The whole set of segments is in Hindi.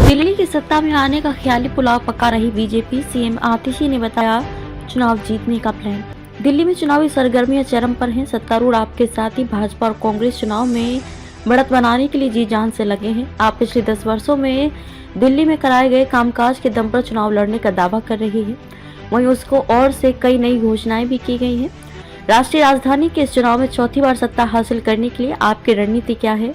दिल्ली की सत्ता में आने का ख्याली पुलाव पका रही बीजेपी, सीएम आतिशी ने बताया चुनाव जीतने का प्लान। दिल्ली में चुनावी सरगर्मियां चरम पर हैं। सत्तारूढ़ आपके साथ ही भाजपा और कांग्रेस चुनाव में बढ़त बनाने के लिए जी जान से लगे हैं। आप पिछले 10 वर्षों में दिल्ली में कराए गए कामकाज के दम पर चुनाव लड़ने का दावा कर रही है। वहीं उसको और से कई नई घोषणाएं भी की गई हैं। राष्ट्रीय राजधानी के इस चुनाव में चौथी बार सत्ता हासिल करने के लिए आपकी रणनीति क्या है,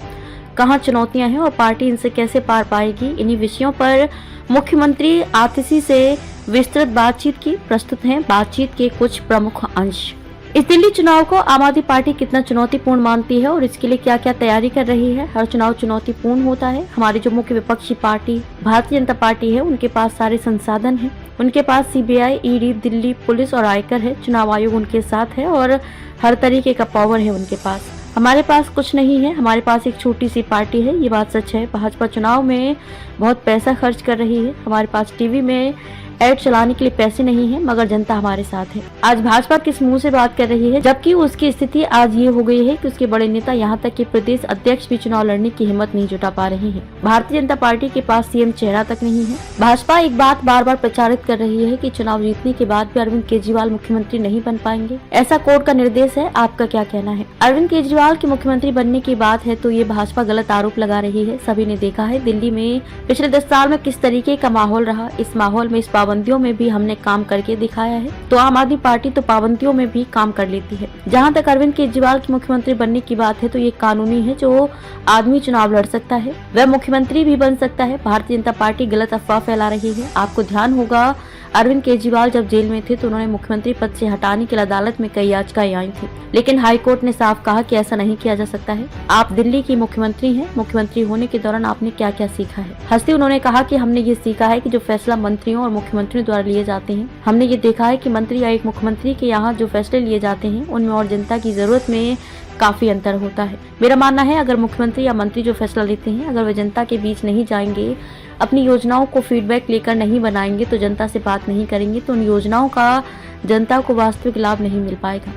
कहां चुनौतियां हैं और पार्टी इनसे कैसे पार पाएगी, इन्हीं विषयों पर मुख्यमंत्री आतिशी से विस्तृत बातचीत की। प्रस्तुत हैं बातचीत के कुछ प्रमुख अंश। इस दिल्ली चुनाव को आम आदमी पार्टी कितना चुनौतीपूर्ण मानती है और इसके लिए क्या क्या तैयारी कर रही है। हर चुनाव चुनौतीपूर्ण होता है। हमारी जो मुख्य विपक्षी पार्टी भारतीय जनता पार्टी है, उनके पास सारे संसाधन हैं। उनके पास सीबीआई, ईडी, दिल्ली पुलिस और आयकर है। चुनाव आयोग उनके साथ है और हर तरीके का पावर है उनके पास। हमारे पास कुछ नहीं है। हमारे पास एक छोटी सी पार्टी है, ये बात सच है। भाजपा चुनाव में बहुत पैसा खर्च कर रही है। हमारे पास टीवी में ऐड चलाने के लिए पैसे नहीं है, मगर जनता हमारे साथ है। आज भाजपा किस मुंह से बात कर रही है, जबकि उसकी स्थिति आज ये हो गई है कि उसके बड़े नेता यहाँ तक कि प्रदेश अध्यक्ष भी चुनाव लड़ने की हिम्मत नहीं जुटा पा रहे हैं। भारतीय जनता पार्टी के पास सीएम चेहरा तक नहीं है। भाजपा एक बात बार बार प्रचारित कर रही है कि चुनाव जीतने के बाद भी अरविंद केजरीवाल मुख्यमंत्री नहीं बन पाएंगे। ऐसा कोर्ट का निर्देश है। आपका क्या कहना है? अरविंद केजरीवाल के मुख्यमंत्री बनने की बात है तो ये भाजपा गलत आरोप लगा रही है। सभी ने देखा है दिल्ली में पिछले 10 साल में किस तरीके का माहौल रहा। इस माहौल में, इस पाबंदियों में भी हमने काम करके दिखाया है। तो आम आदमी पार्टी तो पाबंदियों में भी काम कर लेती है। जहां तक अरविंद केजरीवाल की मुख्यमंत्री बनने की बात है तो ये कानूनी है। जो आदमी चुनाव लड़ सकता है वह मुख्यमंत्री भी बन सकता है। भारतीय जनता पार्टी गलत अफवाह फैला रही है। आपको ध्यान होगा अरविंद केजरीवाल जब जेल में थे तो उन्होंने मुख्यमंत्री पद से हटाने के लिए अदालत में कई याचिकाएं आई थी, लेकिन हाईकोर्ट ने साफ कहा कि ऐसा नहीं किया जा सकता है। आप दिल्ली की मुख्यमंत्री हैं। मुख्यमंत्री होने के दौरान आपने क्या क्या सीखा है? हंसते उन्होंने कहा कि हमने ये सीखा है कि जो फैसला मंत्रियों और मुख्यमंत्रियों द्वारा लिए जाते हैं, हमने ये देखा है कि मंत्री या एक मुख्यमंत्री के यहाँ जो फैसले लिए जाते हैं उनमें और जनता की जरूरत में काफी अंतर होता है। मेरा मानना है अगर मुख्यमंत्री या मंत्री जो फैसला लेते हैं, अगर वे जनता के बीच नहीं जाएंगे, अपनी योजनाओं को फीडबैक लेकर नहीं बनाएंगे, तो जनता से बात नहीं करेंगे, तो उन योजनाओं का जनता को वास्तविक लाभ नहीं मिल पाएगा।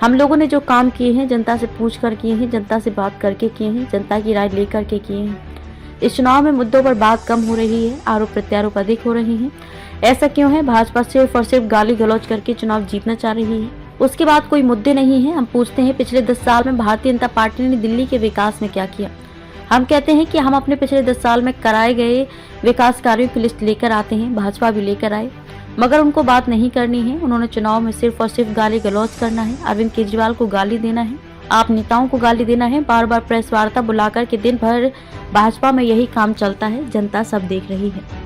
हम लोगों ने जो काम किए हैं जनता से पूछ कर किए हैं, जनता से बात करके किए हैं, जनता की राय लेकर के किए हैं। इस चुनाव में मुद्दों पर बात कम हो रही है, आरोप प्रत्यारोप अधिक हो रहे हैं। ऐसा क्यों है? भाजपा सिर्फ और सिर्फ गाली गलौज करके चुनाव जीतना चाह रही है। उसके बाद कोई मुद्दे नहीं है। हम पूछते हैं पिछले 10 साल में भारतीय जनता पार्टी ने दिल्ली के विकास में क्या किया। हम कहते हैं कि हम अपने पिछले 10 साल में कराए गए विकास कार्यों की लिस्ट लेकर आते हैं। भाजपा भी लेकर आए, मगर उनको बात नहीं करनी है। उन्होंने चुनाव में सिर्फ और सिर्फ गाली गलौज करना है। अरविंद केजरीवाल को गाली देना है, आप नेताओं को गाली देना है, बार बार प्रेस वार्ता बुलाकर के दिन भर भाजपा में यही काम चलता है। जनता सब देख रही है।